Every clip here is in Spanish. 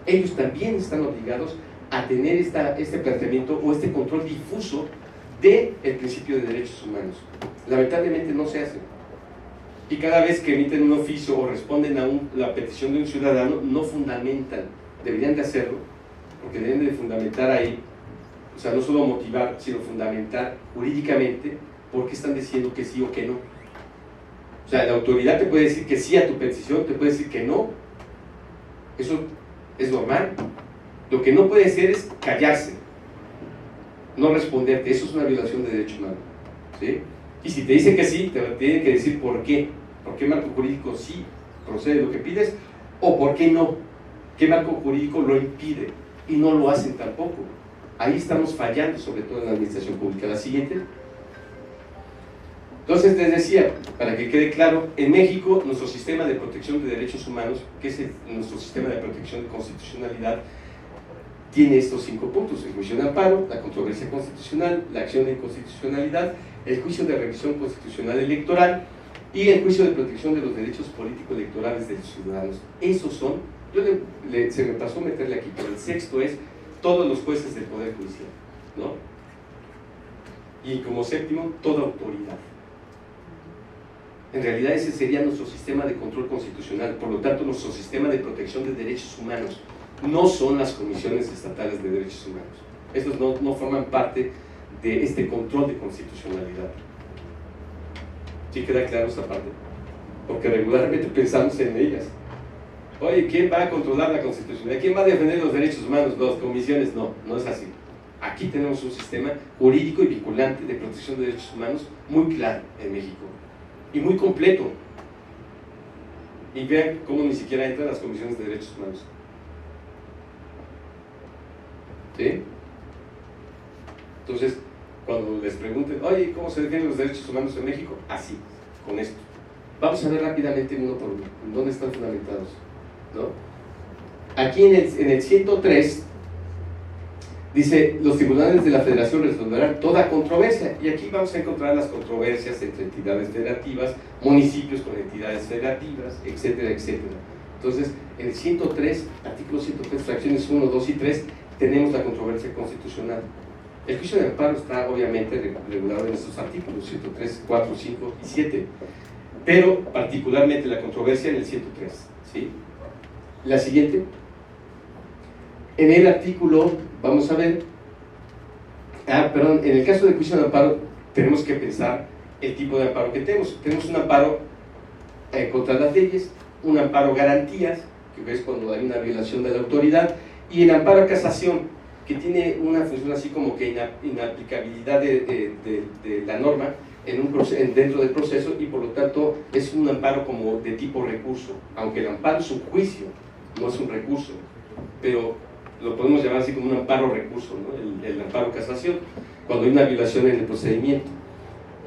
ellos también están obligados a tener este planteamiento o este control difuso del principio de derechos humanos. Lamentablemente no se hace. Y cada vez que emiten un oficio o responden a la petición de un ciudadano, no fundamentan. Deberían de hacerlo, porque deben de fundamentar ahí, o sea, no solo motivar, sino fundamentar jurídicamente por qué están diciendo que sí o que no. O sea, la autoridad te puede decir que sí a tu petición, te puede decir que no. Eso es normal. Lo que no puede ser es callarse, no responderte. Eso es una violación de derechos humanos, ¿sí? Y si te dicen que sí, te tienen que decir por qué. ¿Por qué marco jurídico sí procede lo que pides? ¿O por qué no? ¿Qué marco jurídico lo impide? Y no lo hacen tampoco. Ahí estamos fallando, sobre todo en la administración pública. La siguiente. Entonces, les decía, para que quede claro, en México, nuestro sistema de protección de derechos humanos, que es nuestro sistema de protección de constitucionalidad, tiene estos 5 puntos: el juicio de amparo, la controversia constitucional, la acción de inconstitucionalidad, el juicio de revisión constitucional electoral y el juicio de protección de los derechos político-electorales de los ciudadanos. Esos son, se me pasó meterle aquí, pero el sexto es todos los jueces del Poder Judicial, ¿no? Y como séptimo, toda autoridad. En realidad ese sería nuestro sistema de control constitucional, por lo tanto nuestro sistema de protección de derechos humanos. No son las comisiones estatales de derechos humanos. Estos no forman parte de este control de constitucionalidad. ¿Sí queda claro esta parte? Porque regularmente pensamos en ellas. Oye, ¿quién va a controlar la constitucionalidad? ¿Quién va a defender los derechos humanos? ¿Las comisiones? No, no es así. Aquí tenemos un sistema jurídico y vinculante de protección de derechos humanos muy claro en México y muy completo. Y vean cómo ni siquiera entran las comisiones de derechos humanos. ¿Sí? Entonces, cuando les pregunten, oye, ¿cómo se defienden los derechos humanos en México? Así, con esto. Vamos a ver rápidamente uno por uno, ¿dónde están fundamentados? ¿No? Aquí en el 103 dice, los tribunales de la Federación resolverán toda controversia, y aquí vamos a encontrar las controversias entre entidades federativas, municipios con entidades federativas, etcétera, etcétera. Entonces, en el 103, artículo 103, fracciones 1, 2 y 3, tenemos la controversia constitucional. El juicio de amparo está obviamente regulado en estos artículos 103, 4, 5 y 7, pero particularmente la controversia en el 103, ¿sí? La siguiente. En el artículo, vamos a ver, en el caso del juicio de amparo tenemos que pensar el tipo de amparo que tenemos. Tenemos un amparo contra las leyes, un amparo garantías, que es cuando hay una violación de la autoridad, y el amparo a casación, que tiene una función así como que inaplicabilidad de la norma dentro del proceso, y por lo tanto es un amparo como de tipo recurso, aunque el amparo es un juicio, no es un recurso, pero lo podemos llamar así como un amparo recurso, ¿no? el amparo casación, cuando hay una violación en el procedimiento.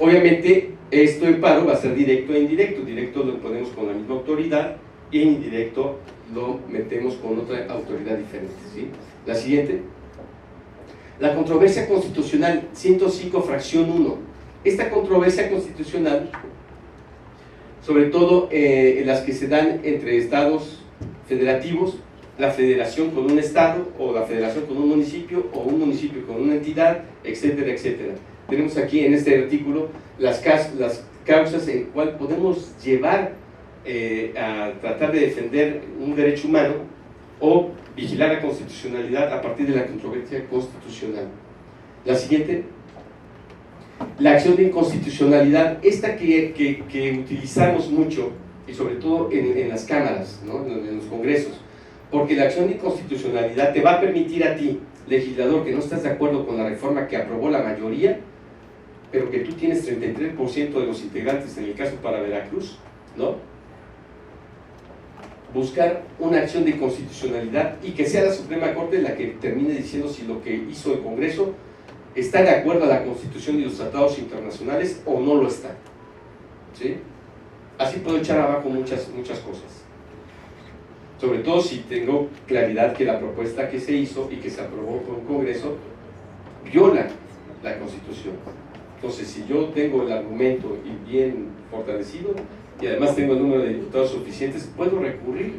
Obviamente este amparo va a ser directo e indirecto. Directo lo ponemos con la misma autoridad, y indirecto lo metemos con otra autoridad diferente, ¿sí? La siguiente. La controversia constitucional, 105 fracción 1. Esta controversia constitucional, sobre todo las que se dan entre estados federativos, la federación con un estado, o la federación con un municipio, o un municipio con una entidad, etcétera, etcétera. Tenemos aquí en este artículo las causas en cual podemos llevar a tratar de defender un derecho humano o vigilar la constitucionalidad a partir de la controversia constitucional. La siguiente. La acción de inconstitucionalidad, esta que utilizamos mucho, y sobre todo en las cámaras, ¿no? En los congresos, porque la acción de inconstitucionalidad te va a permitir a ti, legislador, que no estás de acuerdo con la reforma que aprobó la mayoría, pero que tú tienes 33% de los integrantes, en el caso para Veracruz, ¿no? Buscar una acción de inconstitucionalidad y que sea la Suprema Corte la que termine diciendo si lo que hizo el Congreso está de acuerdo a la Constitución y los tratados internacionales o no lo está, ¿sí? Así puedo echar abajo muchas cosas, sobre todo si tengo claridad que la propuesta que se hizo y que se aprobó por un Congreso viola la Constitución. Entonces, si yo tengo el argumento y bien fortalecido, y además tengo el número de diputados suficientes, puedo recurrir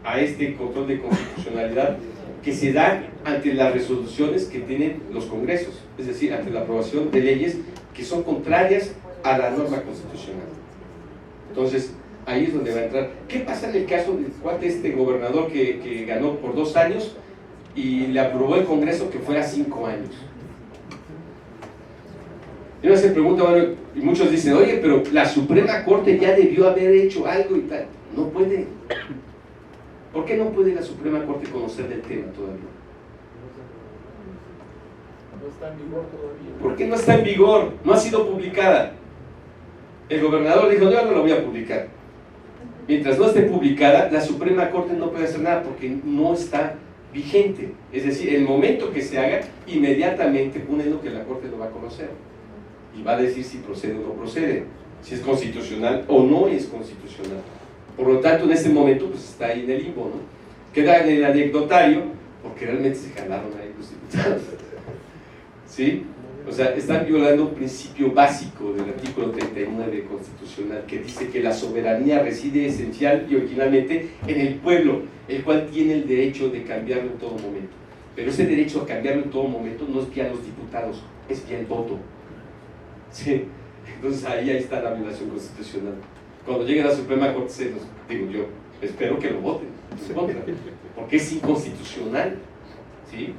a este control de constitucionalidad que se da ante las resoluciones que tienen los congresos, es decir, ante la aprobación de leyes que son contrarias a la norma constitucional. Entonces, ahí es donde va a entrar. ¿Qué pasa en el caso de este gobernador que ganó por 2 años y le aprobó el Congreso que fuera 5 años? Y uno se pregunta, bueno, y muchos dicen, oye, pero la Suprema Corte ya debió haber hecho algo y tal. No puede. ¿Por qué no puede la Suprema Corte conocer del tema todavía? No está en vigor todavía. ¿Por qué no está en vigor? No ha sido publicada. El gobernador dijo, yo no lo voy a publicar. Mientras no esté publicada, la Suprema Corte no puede hacer nada porque no está vigente. Es decir, el momento que se haga, inmediatamente lo que la Corte lo va a conocer. Y va a decir si procede o no procede, si es constitucional o no es constitucional. Por lo tanto, en este momento, pues está ahí en el limbo, ¿no? Queda en el anecdotario, porque realmente se jalaron ahí los diputados. ¿Sí? O sea, están violando un principio básico del artículo 39 constitucional, que dice que la soberanía reside esencial y originalmente en el pueblo, el cual tiene el derecho de cambiarlo en todo momento. Pero ese derecho a cambiarlo en todo momento no es vía los diputados, es vía el voto. ¿Sí? Entonces ahí está la violación constitucional. Cuando llegue a la Suprema Corte, se los digo yo, espero que lo voten en contra, porque es inconstitucional. ¿Sí?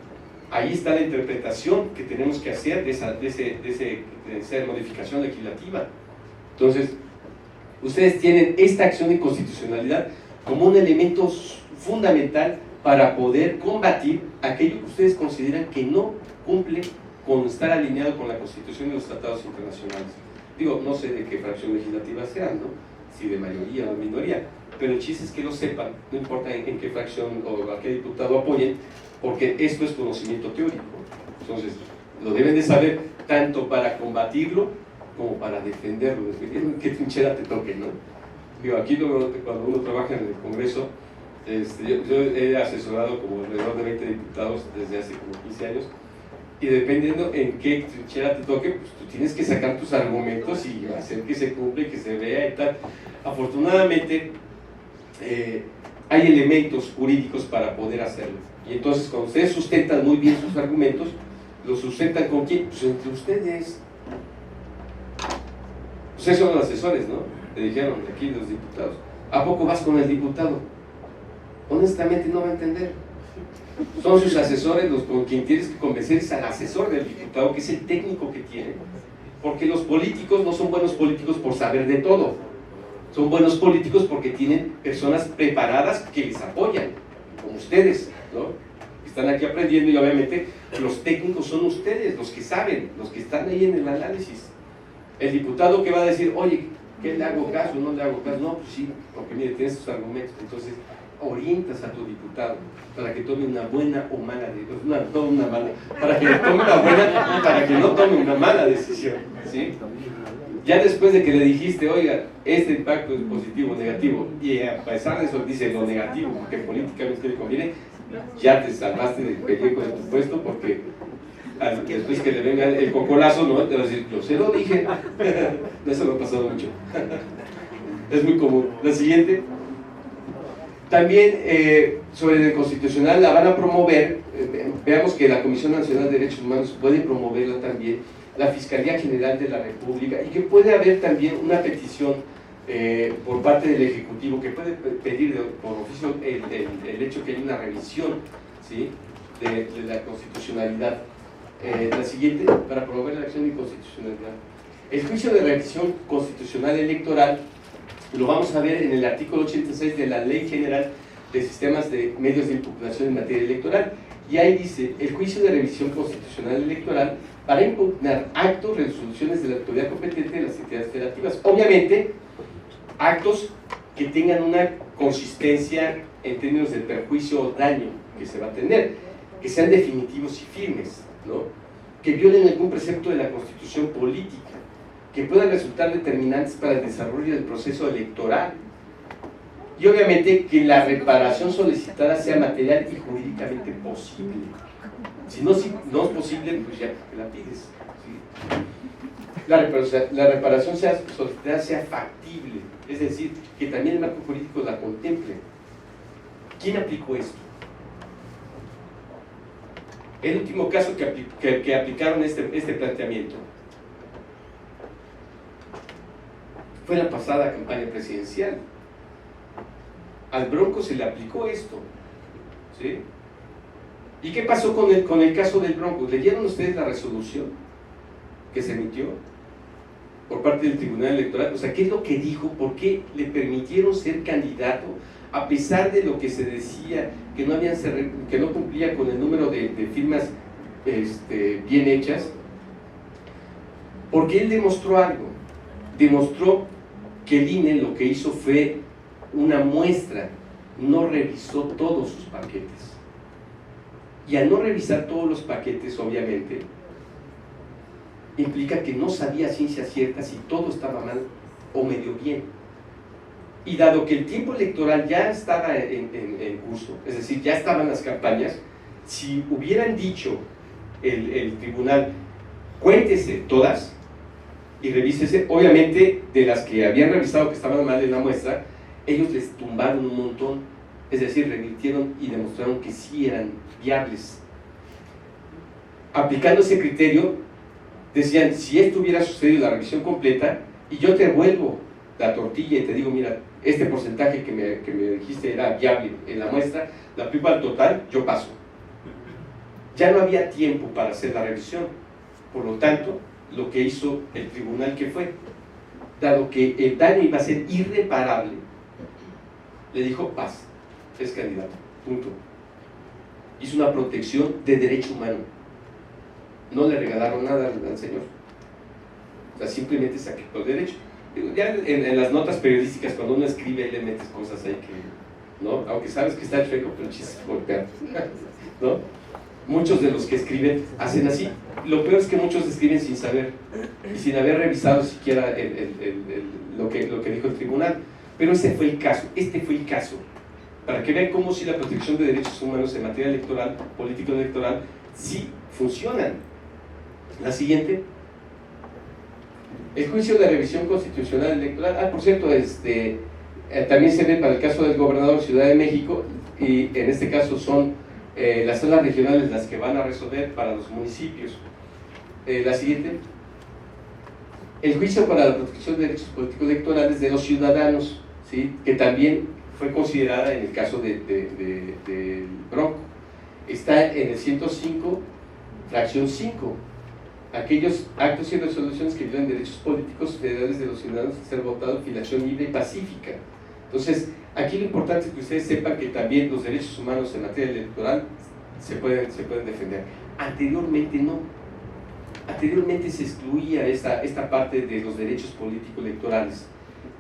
Ahí está la interpretación que tenemos que hacer de esa modificación legislativa. Entonces, ustedes tienen esta acción de inconstitucionalidad como un elemento fundamental para poder combatir aquello que ustedes consideran que no cumple con estar alineado con la Constitución y los tratados internacionales. Digo, no sé de qué fracción legislativa sean, ¿no? Si de mayoría o minoría, pero el chiste es que lo sepan, no importa en qué fracción o a qué diputado apoyen, porque esto es conocimiento teórico. Entonces, lo deben de saber tanto para combatirlo como para defenderlo, dependiendo de qué trinchera te toque, ¿no? Digo, aquí cuando uno trabaja en el Congreso, yo he asesorado como alrededor de 20 diputados desde hace como 15 años, y dependiendo en qué trinchera te toque, pues tú tienes que sacar tus argumentos y hacer que se cumpla, que se vea y tal. Afortunadamente, hay elementos jurídicos para poder hacerlo. Y entonces, cuando ustedes sustentan muy bien sus argumentos, ¿los sustentan con quién? Pues entre ustedes. Ustedes son los asesores, ¿no? Te dijeron aquí los diputados. ¿A poco vas con el diputado? Honestamente no va a entender. Son sus asesores los con quien tienes que convencer es al asesor del diputado, que es el técnico que tiene. Porque los políticos no son buenos políticos por saber de todo. Son buenos políticos porque tienen personas preparadas que les apoyan, como ustedes, ¿no? Están aquí aprendiendo y obviamente los técnicos son ustedes, los que saben, los que están ahí en el análisis. El diputado que va a decir, oye, ¿qué le hago caso? ¿No le hago caso? No, pues sí, porque mire, tienes tus argumentos. Entonces, orientas a tu diputado para que tome una buena o mala decisión, para que tome una buena y para que no tome una mala decisión, ¿sí? Ya después de que le dijiste, oiga, este impacto es positivo o negativo, y a pesar de eso dice lo negativo, porque políticamente le conviene, ya te salvaste del pellejo de tu puesto, porque después que le venga el cocolazo, no te va a decir, yo se lo dije. Eso me ha pasado mucho. Es muy común. La siguiente. También sobre el constitucional la van a promover, veamos que la Comisión Nacional de Derechos Humanos puede promoverla también, la Fiscalía General de la República, y que puede haber también una petición por parte del Ejecutivo, que puede pedir por oficio el hecho que haya una revisión, ¿sí?, de la constitucionalidad. La siguiente, para promover la acción de inconstitucionalidad. El juicio de revisión constitucional electoral lo vamos a ver en el artículo 86 de la Ley General de Sistemas de Medios de Impugnación en materia electoral, y ahí dice, el juicio de revisión constitucional electoral para impugnar actos, resoluciones de la autoridad competente de las entidades federativas. Obviamente, actos que tengan una consistencia en términos del perjuicio o daño que se va a tener, que sean definitivos y firmes, ¿no?, que violen algún precepto de la Constitución política, que puedan resultar determinantes para el desarrollo del proceso electoral, y obviamente que la reparación solicitada sea material y jurídicamente posible. Si no es posible, pues ya que la pides, ¿sí? La reparación solicitada sea factible, es decir, que también el marco jurídico la contemple. ¿Quién aplicó esto? El último caso que aplicaron este planteamiento fue la pasada campaña presidencial. Al Bronco se le aplicó esto, ¿sí? ¿Y qué pasó con el caso del Bronco? ¿Leyeron ustedes la resolución que se emitió por parte del Tribunal Electoral? O sea, ¿qué es lo que dijo? ¿Por qué le permitieron ser candidato a pesar de lo que se decía, que no cumplía con el número de firmas bien hechas? Porque él demostró algo. Demostró que el INE lo que hizo fue una muestra, no revisó todos sus paquetes. Y al no revisar todos los paquetes, obviamente, implica que no sabía a ciencia cierta si todo estaba mal o medio bien. Y dado que el tiempo electoral ya estaba en curso, es decir, ya estaban las campañas, si hubieran dicho el tribunal, cuéntese todas y revísese, obviamente de las que habían revisado que estaban mal en la muestra, ellos les tumbaron un montón, es decir, revirtieron y demostraron que sí eran viables. Aplicando ese criterio, decían, si esto hubiera sucedido la revisión completa, y yo te vuelvo la tortilla y te digo, mira, este porcentaje que me dijiste era viable en la muestra, la aplico al total, yo paso. Ya no había tiempo para hacer la revisión, por lo tanto, lo que hizo el tribunal, ¿qué fue? Dado que el daño iba a ser irreparable, le dijo, paz, es candidato, punto. Hizo una protección de derecho humano. No le regalaron nada al señor. O sea, simplemente saqueó el derecho. Ya en las notas periodísticas, cuando uno escribe, ahí le metes cosas ahí que, ¿no? Aunque sabes que está chueco, pero el chiste es golpear, ¿no? Muchos de los que escriben hacen así. Lo peor es que muchos escriben sin saber y sin haber revisado siquiera lo que dijo el tribunal. Pero este fue el caso. Para que vean cómo si la protección de derechos humanos en materia electoral, político-electoral, sí funcionan. La siguiente. El juicio de revisión constitucional electoral. Por cierto, también se ve para el caso del gobernador de Ciudad de México, y en este caso son las salas regionales las que van a resolver para los municipios. La siguiente. El juicio para la protección de derechos políticos electorales de los ciudadanos, ¿sí? Que también fue considerada en el caso del Bronco. Está en el 105, fracción 5. Aquellos actos y resoluciones que violan derechos políticos federales de los ciudadanos a ser votados en filiación libre y pacífica. Entonces, aquí lo importante es que ustedes sepan que también los derechos humanos en materia electoral se pueden defender. Anteriormente no. Anteriormente se excluía esta parte de los derechos político-electorales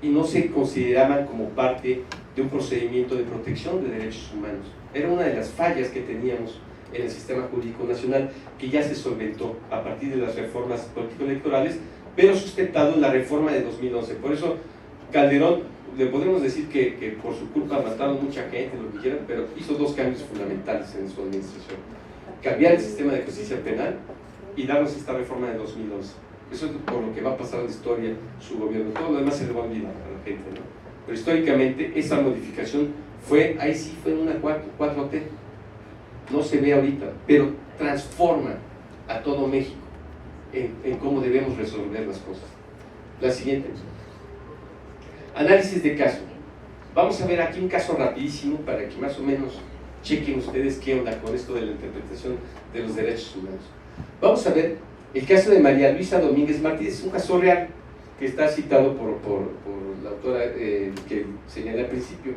y no se consideraban como parte de un procedimiento de protección de derechos humanos. Era una de las fallas que teníamos en el sistema jurídico nacional, que ya se solventó a partir de las reformas político-electorales, pero sustentado en la reforma de 2011. Por eso Calderón, le podemos decir que por su culpa mataron mucha gente, lo que quieran, pero hizo dos cambios fundamentales en su administración: cambiar el sistema de justicia penal y darnos esta reforma de 2011. Eso es por lo que va a pasar en la historia su gobierno. Todo lo demás se le va a olvidar a la gente, ¿no? Pero históricamente esa modificación fue, ahí sí fue en una 4T. No se ve ahorita, pero transforma a todo México en cómo debemos resolver las cosas. La siguiente. Análisis de caso. Vamos a ver aquí un caso rapidísimo para que más o menos chequen ustedes qué onda con esto de la interpretación de los derechos humanos. Vamos a ver el caso de María Luisa Domínguez Martínez. Es un caso real que está citado por la autora que señalé al principio.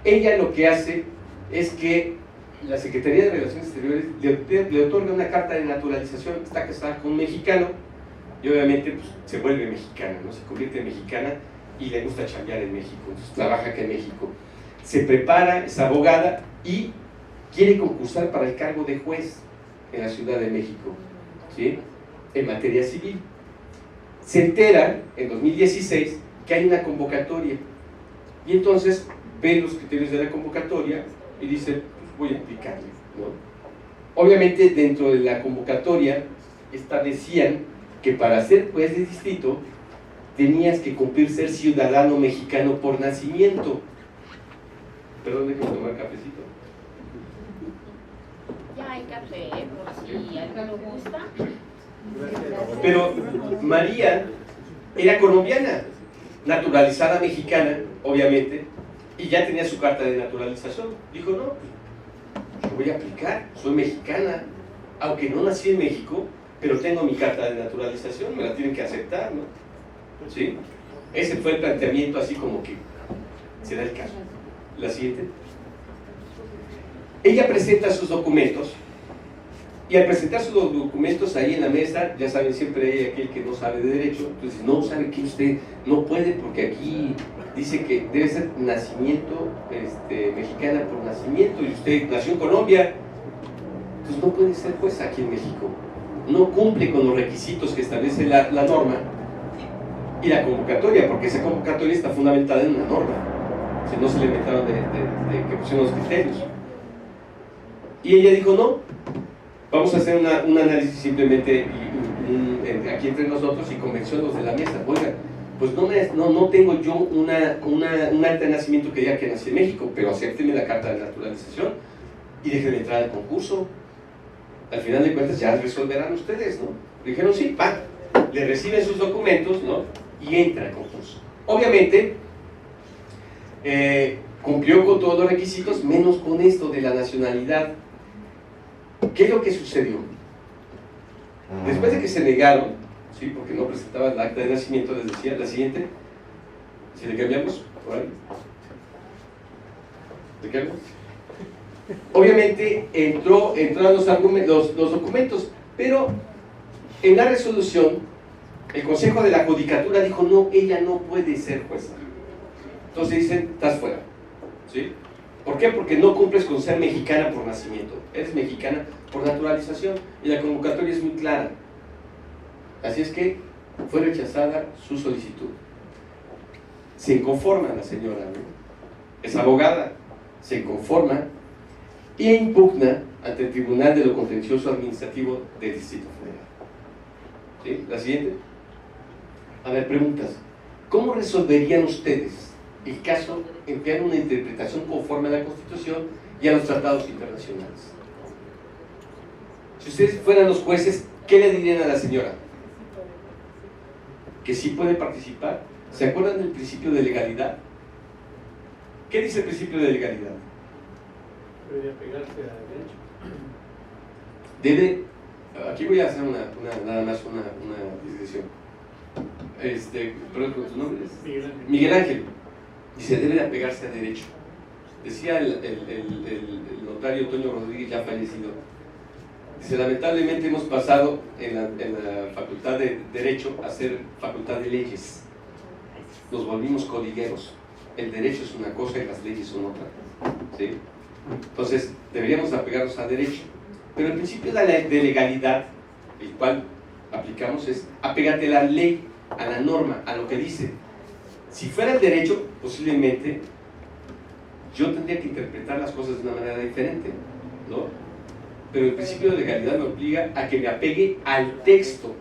Ella lo que hace es que la Secretaría de Relaciones Exteriores le otorga una carta de naturalización. Está casada con un mexicano y obviamente pues, se vuelve mexicana, ¿no? Se convierte en mexicana y le gusta chambear en México, entonces trabaja acá en México. Se prepara, es abogada y quiere concursar para el cargo de juez en la Ciudad de México, ¿sí? En materia civil. Se entera en 2016 que hay una convocatoria y entonces ve los criterios de la convocatoria y dice, pues voy a aplicarle, ¿no? Obviamente dentro de la convocatoria establecían que para ser juez de distrito tenías que cumplir ser ciudadano mexicano por nacimiento. Perdón, déjenme tomar cafecito. Ya hay café, por si alguien lo gusta. Pero María era colombiana, naturalizada mexicana, obviamente, y ya tenía su carta de naturalización. Dijo, no, pues, yo voy a aplicar, soy mexicana, aunque no nací en México, pero tengo mi carta de naturalización, me la tienen que aceptar, ¿no? ¿Sí? Ese fue el planteamiento, así como que se da el caso. La siguiente. Ella presenta sus documentos, y al presentar sus documentos ahí en la mesa, ya saben, siempre hay aquel que no sabe de derecho, entonces no sabe que usted no puede, porque aquí dice que debe ser nacimiento mexicana por nacimiento, y usted nació en Colombia, entonces no puede ser jueza aquí en México, no cumple con los requisitos que establece la norma y la convocatoria, porque esa convocatoria está fundamentada en una norma, si no se le inventaron de que pusieron los criterios. Y ella dijo, no, vamos a hacer un análisis simplemente aquí entre nosotros, y convenció a los de la mesa. Oigan, pues no tengo yo un acta de nacimiento que diga que nací en México, pero acéptenme la carta de naturalización y déjenme entrar al concurso. Al final de cuentas ya resolverán ustedes, ¿no? Dijeron sí, ¡pam! Le reciben sus documentos, ¿no? Y entra al concurso. Obviamente cumplió con todos los requisitos, menos con esto de la nacionalidad. ¿Qué es lo que sucedió? Después de que se negaron, ¿sí? Porque no presentaban el acta de nacimiento, les decía, la siguiente, si le cambiamos, por ahí, ¿le cambiamos? Obviamente entraron los documentos, pero en la resolución, el Consejo de la Judicatura dijo, no, ella no puede ser jueza. Entonces dicen, estás fuera, ¿sí? ¿Por qué? Porque no cumples con ser mexicana por nacimiento, eres mexicana por naturalización, y la convocatoria es muy clara. Así es que fue rechazada su solicitud. Se inconforma la señora, ¿no? Es abogada, se inconforma e impugna ante el Tribunal de lo Contencioso Administrativo del Distrito Federal. ¿Sí? La siguiente. A ver, preguntas. ¿Cómo resolverían ustedes el caso empleando una interpretación conforme a la Constitución y a los tratados internacionales? Si ustedes fueran los jueces, ¿qué le dirían a la señora? Que sí puede participar. ¿Se acuerdan del principio de legalidad? ¿Qué dice el principio de legalidad? Debe apegarse a derecho. Debe, aquí voy a hacer nada más una digresión. Perdón, ¿con tu nombre es? Miguel Ángel. Dice, debe de apegarse a derecho. Decía el notario Toño Rodríguez, ya fallecido. Dice, lamentablemente hemos pasado en la facultad de Derecho a ser facultad de leyes. Nos volvimos codigueros. El derecho es una cosa y las leyes son otra. ¿Sí? Entonces, deberíamos apegarnos a derecho. Pero el principio de legalidad, el cual aplicamos, es apégate a la ley, a la norma, a lo que dice. Si fuera el derecho, posiblemente yo tendría que interpretar las cosas de una manera diferente, ¿no? Pero el principio de legalidad me obliga a que me apegue al texto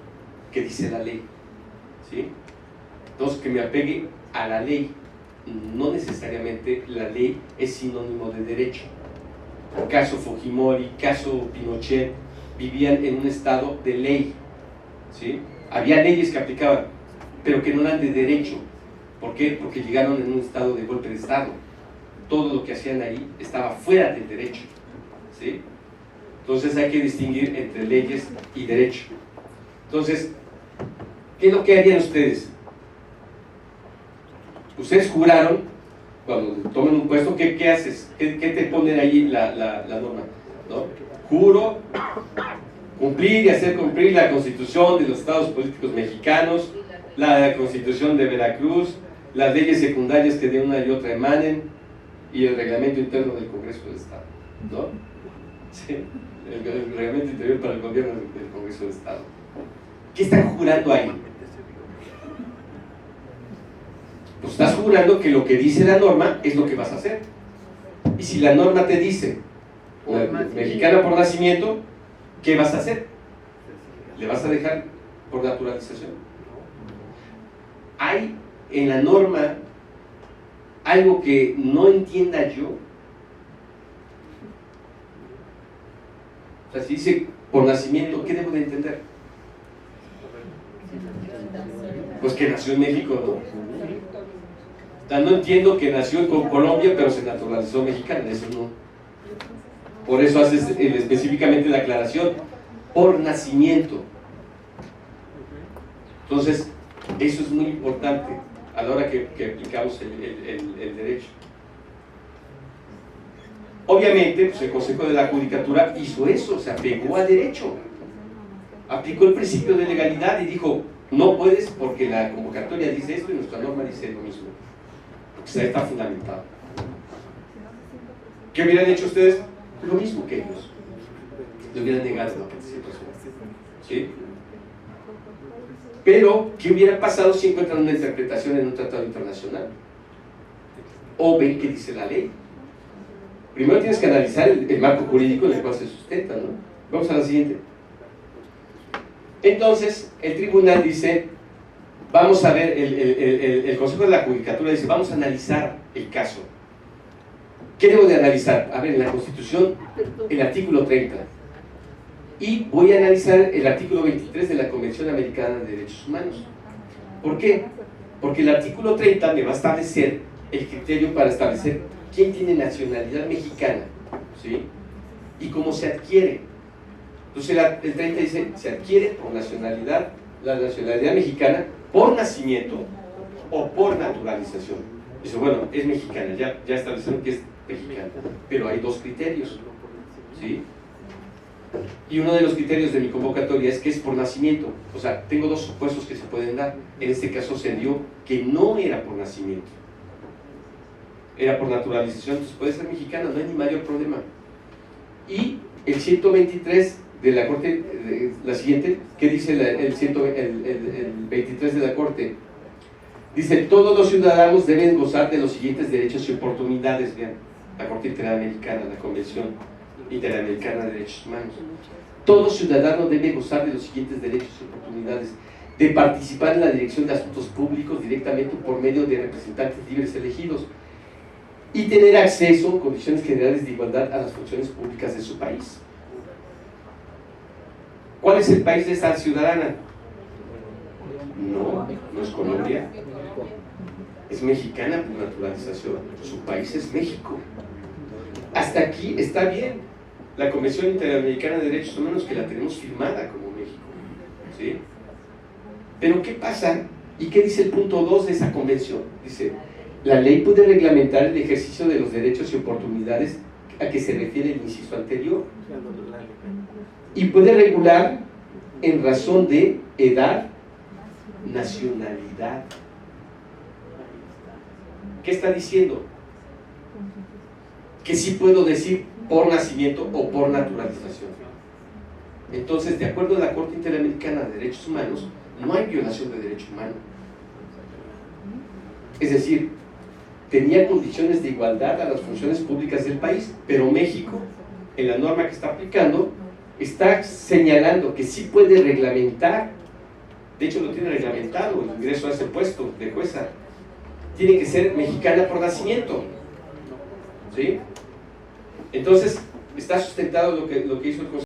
que dice la ley, ¿sí? Entonces, que me apegue a la ley. No necesariamente la ley es sinónimo de derecho. Caso Fujimori, caso Pinochet, vivían en un estado de ley, ¿sí? Había leyes que aplicaban, pero que no eran de derecho. ¿Por qué? Porque llegaron en un estado de golpe de estado. Todo lo que hacían ahí estaba fuera del derecho, ¿sí? Entonces hay que distinguir entre leyes y derecho. Entonces, ¿qué es lo que harían ustedes? Ustedes juraron, cuando toman un puesto, ¿qué haces? ¿Qué te ponen ahí la norma? ¿No? Juro cumplir y hacer cumplir la Constitución de los Estados Políticos Mexicanos, la Constitución de Veracruz, las leyes secundarias que de una y otra emanen, y el reglamento interno del Congreso del Estado, ¿no? Sí, el reglamento interior para el gobierno del Congreso del Estado. ¿Qué están jurando ahí? Pues estás jurando que lo que dice la norma es lo que vas a hacer. Y si la norma te dice mexicana por nacimiento, ¿qué vas a hacer? ¿Le vas a dejar por naturalización? Hay en la norma algo que no entienda yo O sea, si dice por nacimiento, ¿qué debo de entender? Pues que nació en México, ¿no? O sea, no entiendo que nació en Colombia, pero se naturalizó mexicana, eso no. Por eso haces específicamente la aclaración, por nacimiento. Entonces, eso es muy importante a la hora que aplicamos el derecho. Obviamente, pues el Consejo de la Judicatura hizo eso, se apegó al derecho, aplicó el principio de legalidad y dijo, no puedes porque la convocatoria dice esto y nuestra norma dice lo mismo. O sea, está fundamentado. ¿Qué hubieran hecho ustedes? Lo mismo que ellos. Le hubieran negado la participación. ¿Sí? Pero, ¿qué hubiera pasado si encuentran una interpretación en un tratado internacional? O ven qué dice la ley. Primero tienes que analizar el marco jurídico en el cual se sustenta, ¿no? Vamos a la siguiente. Entonces, el tribunal dice, vamos a ver, el Consejo de la Judicatura dice, vamos a analizar el caso. ¿Qué debo de analizar? A ver, en la Constitución, el artículo 30. Y voy a analizar el artículo 23 de la Convención Americana de Derechos Humanos. ¿Por qué? Porque el artículo 30 me va a establecer el criterio para establecer quién tiene nacionalidad mexicana, ¿sí? Y cómo se adquiere. Entonces el 30 dice, se adquiere por nacionalidad, la nacionalidad mexicana, por nacimiento o por naturalización. Dice, bueno, es mexicana, ya establecieron que es mexicana, pero hay dos criterios, ¿sí? Y uno de los criterios de mi convocatoria es que es por nacimiento. O sea, tengo dos supuestos que se pueden dar. En este caso se dio que no era por nacimiento, era por naturalización, entonces puede ser mexicana, no hay ni mayor problema. Y el 123 de la Corte, la siguiente, ¿qué dice el 23 de la Corte? Dice, todos los ciudadanos deben gozar de los siguientes derechos y oportunidades. Vean, la Corte Interamericana, la Convención Interamericana de Derechos Humanos. Todo ciudadano debe gozar de los siguientes derechos y oportunidades: de participar en la dirección de asuntos públicos directamente por medio de representantes libres elegidos y tener acceso en condiciones generales de igualdad a las funciones públicas de su país. ¿Cuál es el país de esta ciudadana? No es Colombia, es mexicana por naturalización, su país es México. Hasta aquí está bien. La Convención Interamericana de Derechos Humanos, que la tenemos firmada como México, ¿sí? Pero ¿qué pasa? ¿Y qué dice el punto 2 de esa convención? Dice, la ley puede reglamentar el ejercicio de los derechos y oportunidades a que se refiere el inciso anterior y puede regular en razón de edad, nacionalidad. ¿Qué está diciendo? Que sí puedo decir por nacimiento o por naturalización. Entonces, de acuerdo a la Corte Interamericana de Derechos Humanos, no hay violación de derecho humano. Es decir, tenía condiciones de igualdad a las funciones públicas del país, pero México, en la norma que está aplicando, está señalando que sí puede reglamentar, de hecho lo tiene reglamentado, el ingreso a ese puesto de jueza, tiene que ser mexicana por nacimiento, ¿sí? Entonces, está sustentado lo que hizo el Consejo